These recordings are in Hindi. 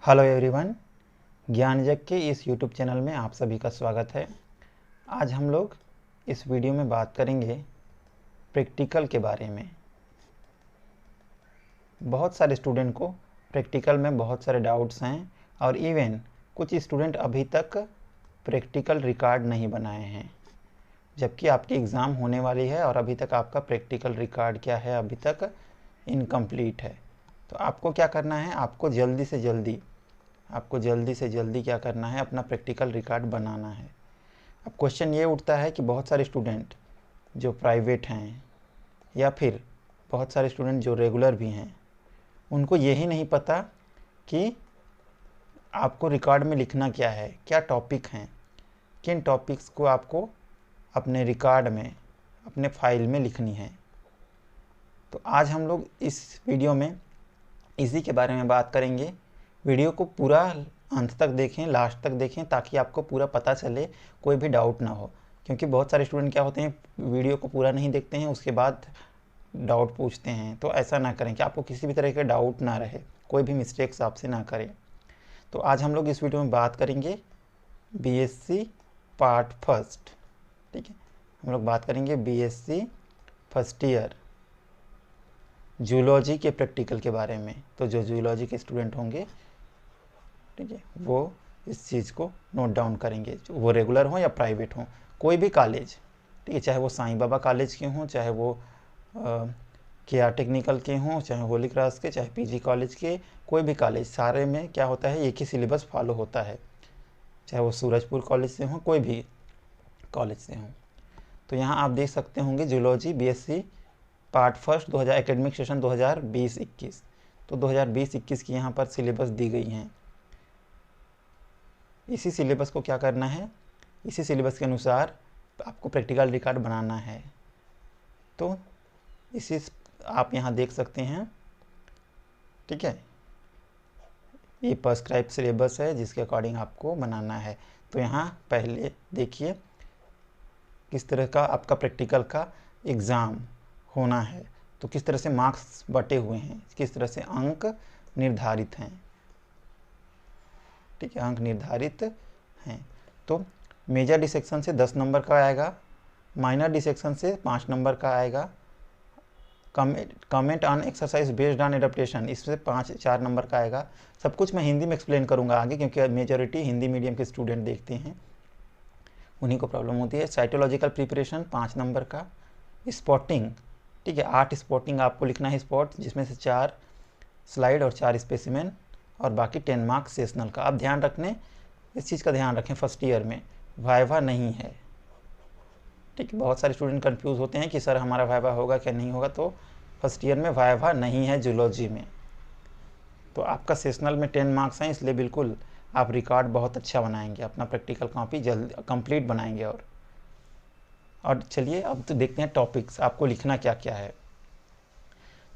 हेलो एवरीवन, ज्ञान जग के इस यूट्यूब चैनल में आप सभी का स्वागत है। आज हम लोग इस वीडियो में बात करेंगे प्रैक्टिकल के बारे में। बहुत सारे स्टूडेंट को प्रैक्टिकल में बहुत सारे डाउट्स हैं और इवन कुछ स्टूडेंट अभी तक प्रैक्टिकल रिकॉर्ड नहीं बनाए हैं, जबकि आपकी एग्ज़ाम होने वाली है और अभी तक आपका प्रैक्टिकल रिकॉर्ड क्या है, अभी तक इनकम्प्लीट है। तो आपको क्या करना है, आपको जल्दी से जल्दी क्या करना है, अपना प्रैक्टिकल रिकॉर्ड बनाना है। अब क्वेश्चन ये उठता है कि बहुत सारे स्टूडेंट जो प्राइवेट हैं या फिर बहुत सारे स्टूडेंट जो रेगुलर भी हैं, उनको यही नहीं पता कि आपको रिकॉर्ड में लिखना क्या है, क्या टॉपिक हैं, किन टॉपिक्स को आपको अपने रिकॉर्ड में, अपने फाइल में लिखनी है। तो आज हम लोग इस वीडियो में इसी के बारे में बात करेंगे। वीडियो को पूरा अंत तक देखें, लास्ट तक देखें, ताकि आपको पूरा पता चले, कोई भी डाउट ना हो। क्योंकि बहुत सारे स्टूडेंट क्या होते हैं, वीडियो को पूरा नहीं देखते हैं, उसके बाद डाउट पूछते हैं। तो ऐसा ना करें कि आपको किसी भी तरह का डाउट ना रहे, कोई भी मिस्टेक्स आपसे ना करें। तो आज हम लोग इस वीडियो में बात करेंगे बीएससी पार्ट फर्स्ट। ठीक है, हम लोग बात करेंगे बीएससी फर्स्ट ईयर जूलॉजी के प्रैक्टिकल के बारे में। तो जो जूलॉजी के स्टूडेंट होंगे, ठीक है, वो इस चीज़ को नोट डाउन करेंगे, वो रेगुलर हों या प्राइवेट हों, कोई भी कॉलेज, ठीक है, चाहे वो साईं बाबा कॉलेज के हों, चाहे वो केआर टेक्निकल के हों, चाहे होली क्रॉस के, चाहे पीजी कॉलेज के, कोई भी कॉलेज, सारे में क्या होता है, एक ही सिलेबस फॉलो होता है, चाहे वो सूरजपुर कॉलेज से हों, कोई भी कॉलेज से हों। तो यहाँ आप देख सकते होंगे zoology BSc part first 2000 academic session 2020-21। तो 2020-21 की यहाँ पर सिलेबस दी गई हैं। इसी सिलेबस को क्या करना है, इसी सिलेबस के अनुसार आपको प्रैक्टिकल रिकॉर्ड बनाना है। तो इसी आप यहाँ देख सकते हैं, ठीक है, ये प्रिस्क्राइब सिलेबस है जिसके अकॉर्डिंग आपको बनाना है। तो यहाँ पहले देखिए किस तरह का आपका प्रैक्टिकल का एग्ज़ाम होना है, तो किस तरह से मार्क्स बटे हुए हैं, किस तरह से अंक निर्धारित हैं। ठीक है, अंक निर्धारित हैं। तो मेजर डिसेक्शन से 10 नंबर का आएगा, माइनर डिसेक्शन से 5 नंबर का आएगा, comment on exercise based on adaptation इससे 4 नंबर का आएगा। सब कुछ मैं हिंदी में एक्सप्लेन करूंगा आगे, क्योंकि मेजॉरिटी हिंदी मीडियम के स्टूडेंट देखते हैं, उन्हीं को प्रॉब्लम होती है। साइटोलॉजिकल प्रिपरेशन 5 नंबर का। स्पॉटिंग, ठीक है, 8 स्पॉटिंग आपको लिखना है, स्पॉट, जिसमें से 4 स्लाइड और 4 स्पेसिमेन, और बाकी 10 मार्क्स सेशनल का। आप ध्यान रखने, इस चीज़ का ध्यान रखें, फर्स्ट ईयर में वाइवा नहीं है। ठीक है, बहुत सारे स्टूडेंट कंफ्यूज होते हैं कि सर हमारा वाइवा होगा क्या नहीं होगा। तो फर्स्ट ईयर में वाइवा नहीं है जूलॉजी में। तो आपका सेशनल में 10 मार्क्स हैं, इसलिए बिल्कुल आप रिकॉर्ड बहुत अच्छा बनाएंगे, अपना प्रैक्टिकल कॉपी जल्द कंप्लीट बनाएंगे। और चलिए अब तो देखते हैं टॉपिक्स आपको लिखना क्या क्या है।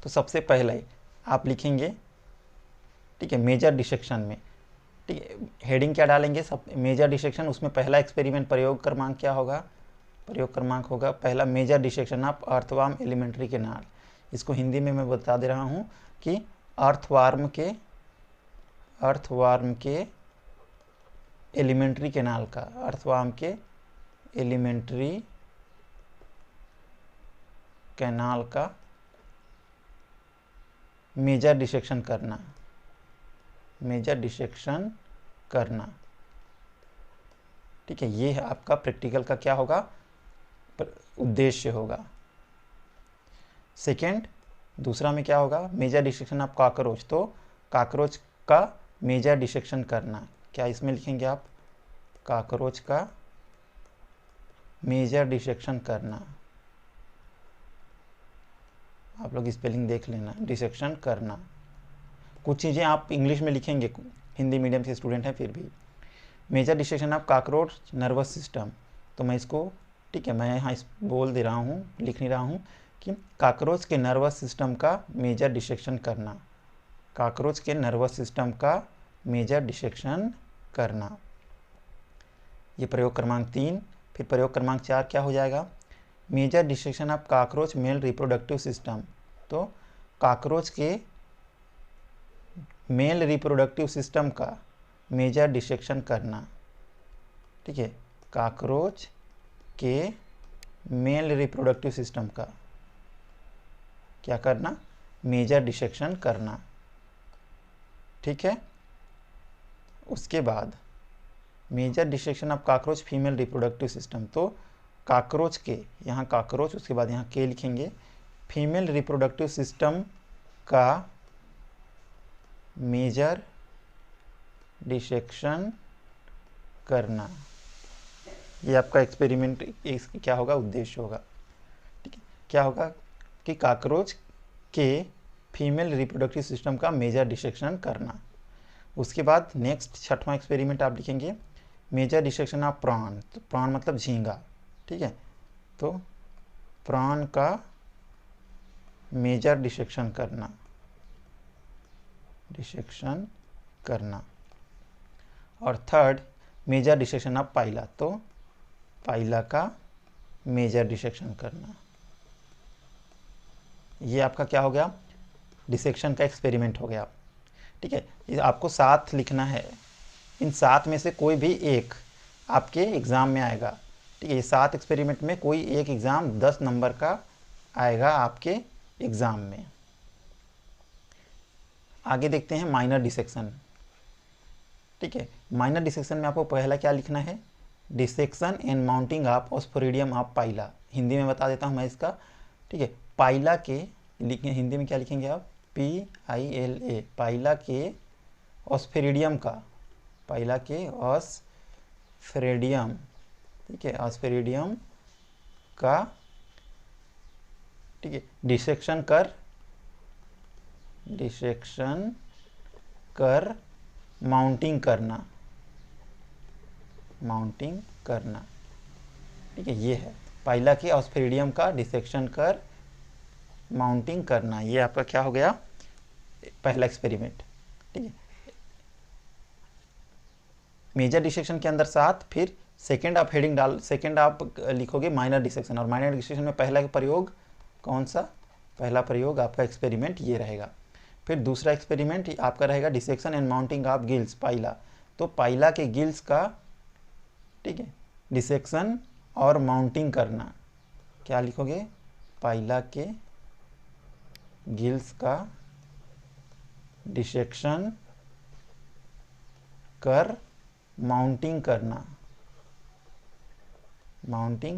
तो सबसे पहले आप लिखेंगे, ठीक है, मेजर डिसेक्शन में, ठीक है, हेडिंग क्या डालेंगे, सब मेजर डिसेक्शन, उसमें पहला एक्सपेरिमेंट प्रयोग क्रमांक क्या होगा, प्रयोग क्रमांक होगा पहला major dissection of earthworm elementary canal. इसको हिंदी में मैं बता दे रहा हूँ कि अर्थवार्म के एलिमेंट्री केनाल का, अर्थवार्म के एलिमेंट्री कैनाल का मेजर डिसेक्शन करना, मेजर डिसेक्शन करना। ठीक है, ये है आपका प्रैक्टिकल का क्या होगा, उद्देश्य होगा। सेकेंड, दूसरा में क्या होगा, मेजर डिसेक्शन ऑफ कॉकरोच। तो कॉकरोच का मेजर डिसेक्शन करना, क्या इसमें लिखेंगे आप, कॉकरोच का मेजर डिसेक्शन करना। आप लोग स्पेलिंग देख लेना, डिसेक्शन करना। कुछ चीज़ें आप इंग्लिश में लिखेंगे, हिंदी मीडियम के स्टूडेंट हैं फिर भी। Major dissection of cockroach nervous system, तो मैं इसको, ठीक है, मैं यहाँ बोल दे रहा हूँ, लिख नहीं रहा हूँ कि कॉकरोच के नर्वस सिस्टम का मेजर डिसेक्शन करना, कॉकरोच के नर्वस सिस्टम का मेजर डिसेक्शन करना। ये प्रयोग क्रमांक 3। फिर प्रयोग क्रमांक 4 क्या हो जाएगा, major dissection of cockroach male reproductive system. तो कॉकरोच के मेल रिप्रोडक्टिव सिस्टम का मेजर डिसेक्शन करना, ठीक है, काकरोच के मेल रिप्रोडक्टिव सिस्टम का क्या करना, मेजर डिसेक्शन करना, ठीक है। उसके बाद major dissection of cockroach female reproductive system, तो काकरोच के, यहाँ काकरोच, उसके बाद यहाँ के लिखेंगे, फीमेल रिप्रोडक्टिव सिस्टम का मेजर डिसेक्शन करना, ये आपका एक्सपेरिमेंट क्या होगा, उद्देश्य होगा, ठीक है। क्या होगा कि काकरोच के फीमेल रिप्रोडक्टिव सिस्टम का मेजर डिसेक्शन करना। उसके बाद नेक्स्ट 6वां एक्सपेरिमेंट आप लिखेंगे, मेजर डिसेक्शन ऑफ प्रॉन, तो प्रॉन मतलब झींगा, ठीक है, तो प्रॉन का मेजर डिसेक्शन करना। और थर्ड मेजर डिसेक्शन ऑफ पाइला, तो पाइला का मेजर डिसेक्शन करना। ये आपका क्या हो गया, डिसेक्शन का एक्सपेरिमेंट हो गया, ठीक है। ये आपको 7 लिखना है, इन 7 में से कोई भी एक आपके एग्ज़ाम में आएगा, ठीक है। ये 7 एक्सपेरिमेंट में कोई एक एग्ज़ाम 10 नंबर का आएगा आपके एग्ज़ाम में। आगे देखते हैं माइनर डिसेक्शन, ठीक है। माइनर डिसेक्शन में आपको पहला क्या लिखना है, dissection and mounting of osphradium of pila, Hindi में बता देता हूँ मैं इसका, ठीक है। पाइला के लिखें, हिंदी में क्या लिखेंगे आप, PILA, पाइला के ऑस्फेरिडियम का, पाइला के ऑस्फेरिडियम, ठीक है, ऑस्फेरिडियम का, ठीक है, डिसेक्शन कर माउंटिंग करना, ठीक है। ये है पाइला के ऑस्फेरिडियम का डिसेक्शन कर माउंटिंग करना, ये आपका क्या हो गया, पहला एक्सपेरिमेंट, ठीक है। मेजर डिसेक्शन के अंदर 7, फिर सेकेंड आप हेडिंग सेकेंड आप लिखोगे माइनर डिसेक्शन, और माइनर डिसेक्शन में पहला प्रयोग कौन सा, पहला प्रयोग आपका एक्सपेरिमेंट ये रहेगा। फिर दूसरा एक्सपेरिमेंट आपका रहेगा dissection and mounting of gills, pila, तो पाइला के गिल्स का, ठीक है, डिसेक्शन और माउंटिंग करना, क्या लिखोगे, पाइला के गिल्स का डिसेक्शन कर माउंटिंग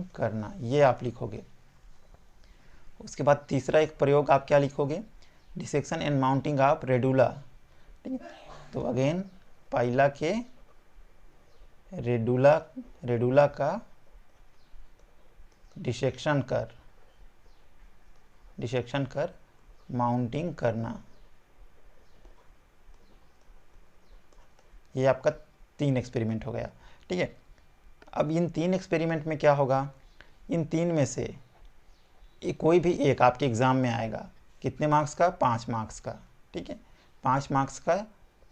करना, ये आप लिखोगे। उसके बाद तीसरा एक प्रयोग आप क्या लिखोगे, dissection and mounting of radula, ठीक है, तो अगेन पाइला के रेडुला का डिसेक्शन कर माउंटिंग करना, ये आपका 3 एक्सपेरिमेंट हो गया, ठीक है। अब इन 3 एक्सपेरिमेंट में क्या होगा, इन 3 में से कोई भी एक आपके एग्ज़ाम में आएगा, कितने मार्क्स का, 5 मार्क्स का, ठीक है, 5 मार्क्स का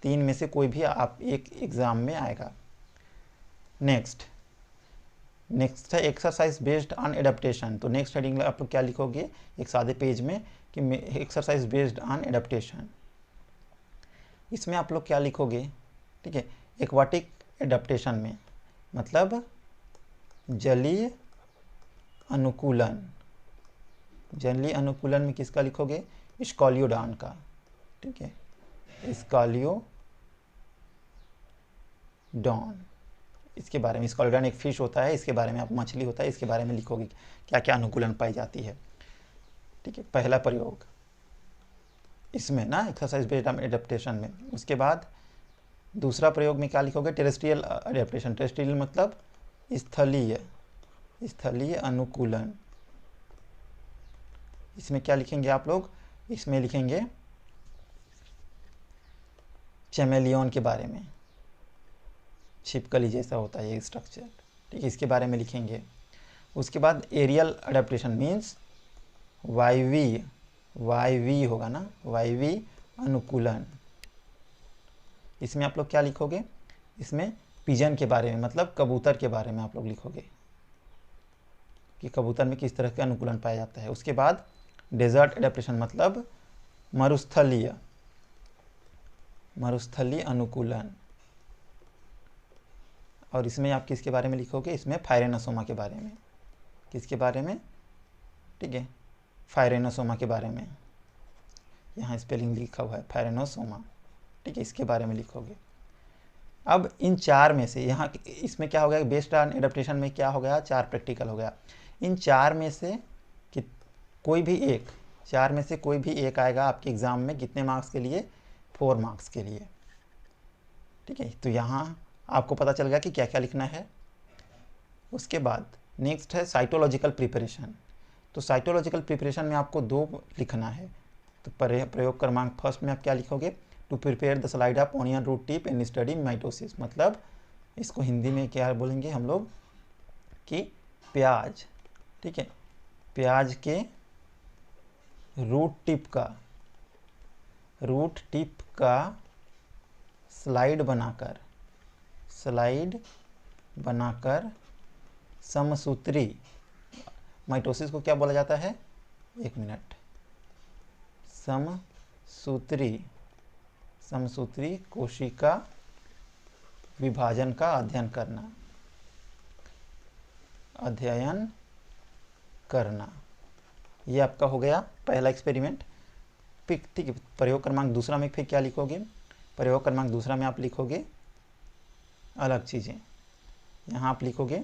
3 में से कोई भी आप एक एग्ज़ाम में आएगा। नेक्स्ट है एक्सरसाइज बेस्ड ऑन एडेप्टेशन, तो नेक्स्ट हेडिंग आप लोग क्या लिखोगे एक सादे पेज में कि एक्सरसाइज बेस्ड ऑन एडेप्टेशन, इसमें आप लोग क्या लिखोगे, ठीक है, एक्वाटिक एडेप्टेशन में मतलब जलीय अनुकूलन में किसका लिखोगे, स्कॉलियोडॉन का, ठीक है, स्कॉलियोडॉन, इसके बारे में, स्कॉलियोडॉन एक फिश होता है, इसके बारे में, आप मछली होता है, इसके बारे में लिखोगे क्या क्या अनुकूलन पाई जाती है, ठीक है, पहला प्रयोग इसमें ना एक्सरसाइज बेस्ड ऑन एडेप्टेशन में। उसके बाद दूसरा प्रयोग में क्या लिखोगे, टेरेस्ट्रियल एडेप्टेशन, टेरेस्ट्रियल मतलब स्थलीय अनुकूलन, इसमें क्या लिखेंगे आप लोग, इसमें लिखेंगे चैमेलियन के बारे में, छिपकली जैसा होता है ये स्ट्रक्चर, ठीक है, इसके बारे में लिखेंगे। उसके बाद एरियल अडेप्टेशन मीन्स वायवी होगा ना, वायवी अनुकूलन, इसमें आप लोग क्या लिखोगे, इसमें पिजन के बारे में मतलब कबूतर के बारे में आप लोग लिखोगे कि कबूतर में किस तरह का अनुकूलन पाया जाता है। उसके बाद डेजर्ट एडेप्टेशन मतलब मरुस्थलीय मरुस्थली अनुकूलन। और इसमें आप किसके बारे में लिखोगे, इसमें फाइरेनोसोमा के बारे में। किसके बारे में, ठीक है, फाइरेनोसोमा के बारे में। यहाँ स्पेलिंग लिखा हुआ है फाइरेनोसोमा, ठीक है, इसके बारे में लिखोगे। अब इन 4 में से यहाँ इसमें क्या हो गया, बेस्ड ऑन एडेप्टेशन में क्या हो गया, 4 प्रैक्टिकल हो गया। इन 4 में से कोई भी एक, 4 में से कोई भी एक आएगा आपके एग्ज़ाम में कितने मार्क्स के लिए, 4 मार्क्स के लिए, ठीक है। तो यहाँ आपको पता चल गया कि क्या क्या लिखना है। उसके बाद नेक्स्ट है साइटोलॉजिकल प्रिपरेशन। तो साइटोलॉजिकल प्रिपरेशन में आपको 2 लिखना है। तो प्रयोग क्रमांक फर्स्ट में आप क्या लिखोगे, to prepare the slide of onion root tip and study mitosis. मतलब इसको हिंदी में क्या बोलेंगे हम लोग कि प्याज, ठीक है, प्याज के रूट टिप का स्लाइड बनाकर समसूत्री, माइटोसिस को क्या बोला जाता है, 1 मिनट, समसूत्री कोशिका विभाजन का अध्ययन करना। ये आपका हो गया पहला एक्सपेरिमेंट। ठीक है। प्रयोग क्रमांक दूसरा में फिर क्या लिखोगे, प्रयोग क्रमांक दूसरा में आप लिखोगे अलग चीज़ें। यहाँ आप लिखोगे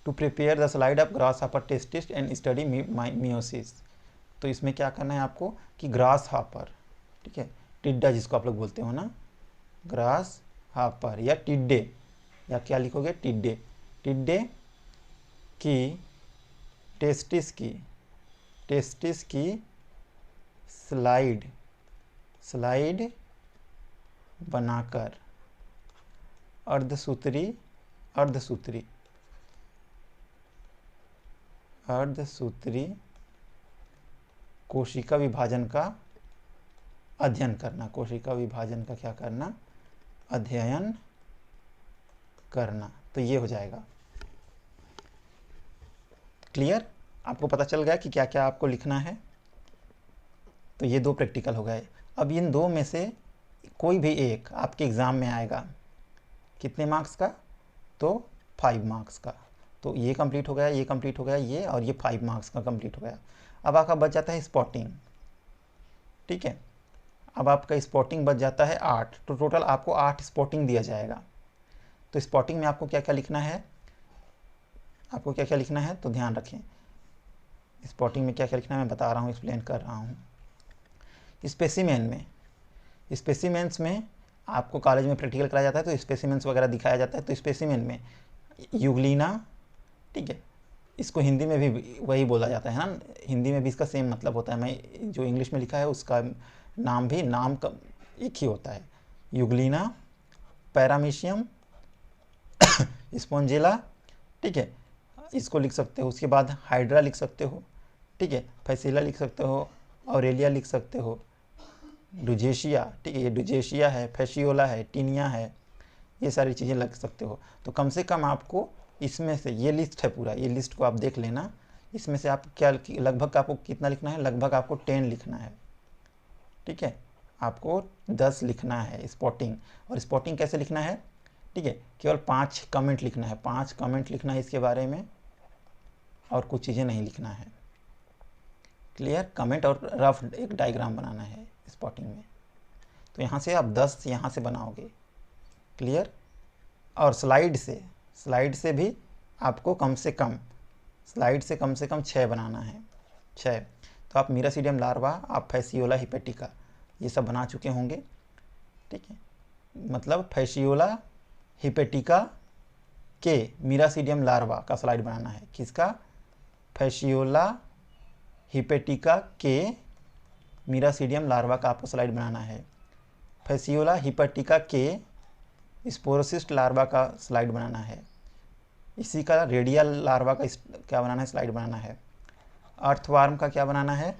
to prepare the slide of grasshopper testis and study meiosis. तो इसमें क्या करना है आपको कि ग्रास हापर, ठीक है, टिड्डा जिसको आप लोग बोलते हो ना, ग्रास हापर या टिड्डे, या क्या लिखोगे, टिड्डे की टेस्टिस की स्लाइड बनाकर अर्धसूत्री कोशिका विभाजन का अध्ययन करना। कोशिका विभाजन का क्या करना, अध्ययन करना। तो ये हो जाएगा क्लियर। आपको पता चल गया कि क्या क्या आपको लिखना है। तो ये 2 प्रैक्टिकल हो गए। अब इन 2 में से कोई भी एक आपके एग्ज़ाम में आएगा, कितने मार्क्स का, तो 5 मार्क्स का। तो ये कंप्लीट हो गया, ये कंप्लीट हो गया, ये और ये 5 मार्क्स का कंप्लीट हो गया। अब आपका बच जाता है स्पॉटिंग, ठीक है। अब आपका स्पॉटिंग बच जाता है 8। तो टोटल आपको 8 स्पॉटिंग दिया जाएगा। तो स्पॉटिंग में आपको क्या क्या लिखना है, तो ध्यान रखें। स्पॉटिंग में क्या क्या लिखना है मैं बता रहा हूँ, एक्सप्लेन कर रहा हूँ। स्पेसिमेंस में आपको कॉलेज में प्रैक्टिकल कराया जाता है, तो स्पेसिमेंस वगैरह दिखाया जाता है। तो स्पेसिमेन में यूग्लिना, ठीक है, इसको हिंदी में भी वही बोला जाता है ना, हिंदी में भी इसका सेम मतलब होता है। मैं जो इंग्लिश में लिखा है उसका नाम का एक ही होता है, यूग्लिना, पैरामीशियम, स्पॉन्जिला, ठीक है, इसको लिख सकते हो। उसके बाद हाइड्रा लिख सकते हो, ठीक है, फैसिला लिख सकते हो, ऑरेलिया लिख सकते हो, डुजेशिया, ठीक है, ये डुजेशिया है, फैशियोला है, टीनिया है, ये सारी चीज़ें लग सकते हो। तो कम से कम आपको इसमें से, ये लिस्ट है पूरा, ये लिस्ट को आप देख लेना। इसमें से आप क्या लगभग आपको कितना लिखना है, लगभग आपको 10 लिखना है, ठीक है, आपको 10 लिखना है स्पॉटिंग। और स्पॉटिंग कैसे लिखना है, ठीक है, केवल 5 कमेंट लिखना है, 5 कमेंट लिखना है इसके बारे में, और कुछ चीज़ें नहीं लिखना है। क्लियर, कमेंट और रफ एक डायग्राम बनाना है स्पॉटिंग में। तो यहाँ से आप 10 यहाँ से बनाओगे, क्लियर। और स्लाइड से भी आपको कम से कम 6 बनाना है, 6। तो आप मीरासीडियम लार्वा, आप फैसियोला हिपेटिका ये सब बना चुके होंगे, ठीक है। मतलब फैसियोला हिपेटिका के मीरासीडियम लार्वा का स्लाइड बनाना है। किसका, फैसियोला हिपेटिका के मीरासीडियम लार्वा का आपको स्लाइड बनाना है। फैसियोला हिपेटिका के स्पोरोसिस्ट लार्वा का स्लाइड बनाना है। इसी का रेडियल लार्वा का क्या बनाना है, स्लाइड बनाना है। अर्थवार्म का क्या बनाना है,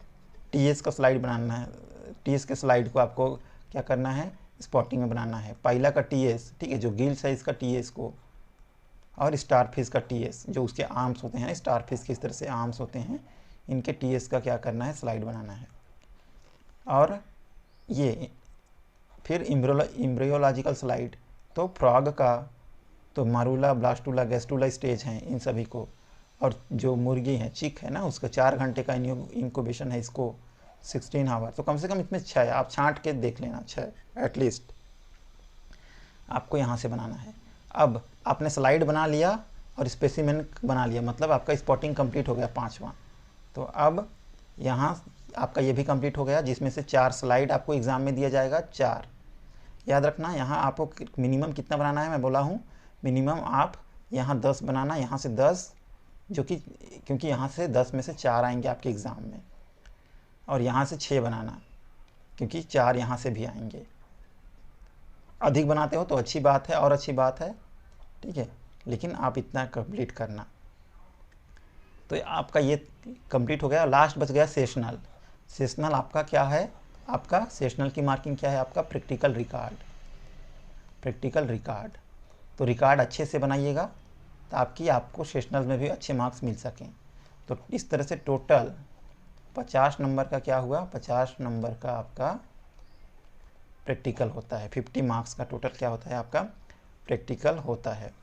टीएस का स्लाइड बनाना है। टीएस के स्लाइड को आपको क्या करना है, स्पॉटिंग में बनाना है। पाइला का टीएस, ठीक है, जो गिल साइज का टीएस को, और स्टारफिश का टीएस, जो उसके आर्म्स होते हैं, स्टारफिश के इस तरह से आर्म्स होते हैं, इनके टीएस का क्या करना है, स्लाइड बनाना है। और ये फिर इम्ब्रियोलॉजिकल स्लाइड, तो फ्रॉग का तो मारूला, ब्लास्टूला, गैस्टूला स्टेज हैं इन सभी को। और जो मुर्गी है, चिक है ना, उसका 4 घंटे का इंक्यूबेशन है, इसको 16 आवर। तो कम से कम इसमें 6 है, आप छांट के देख लेना, 6 एटलीस्ट आपको यहाँ से बनाना है। अब आपने स्लाइड बना लिया और स्पेसिमेन बना लिया, मतलब आपका स्पॉटिंग कंप्लीट हो गया 5वां। तो अब यहाँ आपका ये भी कंप्लीट हो गया, जिसमें से 4 स्लाइड आपको एग्ज़ाम में दिया जाएगा, 4। याद रखना यहाँ आपको मिनिमम कितना बनाना है, मैं बोला हूँ मिनिमम आप यहाँ 10 बनाना, यहाँ से 10, जो कि क्योंकि यहाँ से 10 में से 4 आएंगे आपके एग्ज़ाम में, और यहाँ से 6 बनाना क्योंकि 4 यहाँ से भी आएंगे। अधिक बनाते हो तो अच्छी बात है और अच्छी बात है, ठीक है, लेकिन आप इतना कंप्लीट करना। तो आपका ये कंप्लीट हो गया। लास्ट बच गया सेशनल। सेशनल आपका क्या है, आपका सेशनल की मार्किंग क्या है, आपका प्रैक्टिकल रिकॉर्ड। प्रैक्टिकल रिकॉर्ड, तो रिकॉर्ड अच्छे से बनाइएगा ताकि आपको सेशनल में भी अच्छे मार्क्स मिल सकें। तो इस तरह से टोटल 50 नंबर का क्या हुआ, 50 नंबर का आपका प्रैक्टिकल होता है। 50 मार्क्स का टोटल क्या होता है, आपका प्रैक्टिकल होता है।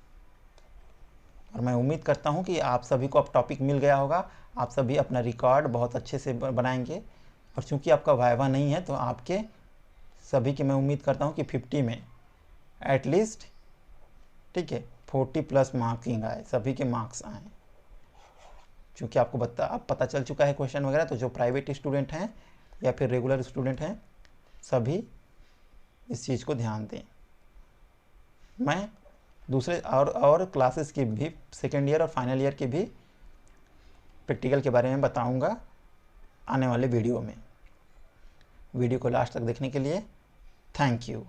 और मैं उम्मीद करता हूँ कि आप सभी को अब टॉपिक मिल गया होगा, आप सभी अपना रिकॉर्ड बहुत अच्छे से बनाएंगे। और चूंकि आपका वाइवा नहीं है, तो आपके सभी की मैं उम्मीद करता हूँ कि 50 में एटलीस्ट, ठीक है, 40+ मार्किंग आए, सभी के मार्क्स आए। चूँकि आपको अब पता चल चुका है क्वेश्चन वगैरह, तो जो प्राइवेट स्टूडेंट हैं या फिर रेगुलर स्टूडेंट हैं, सभी इस चीज़ को ध्यान दें। मैं दूसरे और क्लासेस की भी, सेकेंड ईयर और फाइनल ईयर की भी प्रैक्टिकल के बारे में बताऊंगा आने वाले वीडियो में। वीडियो को लास्ट तक देखने के लिए थैंक यू।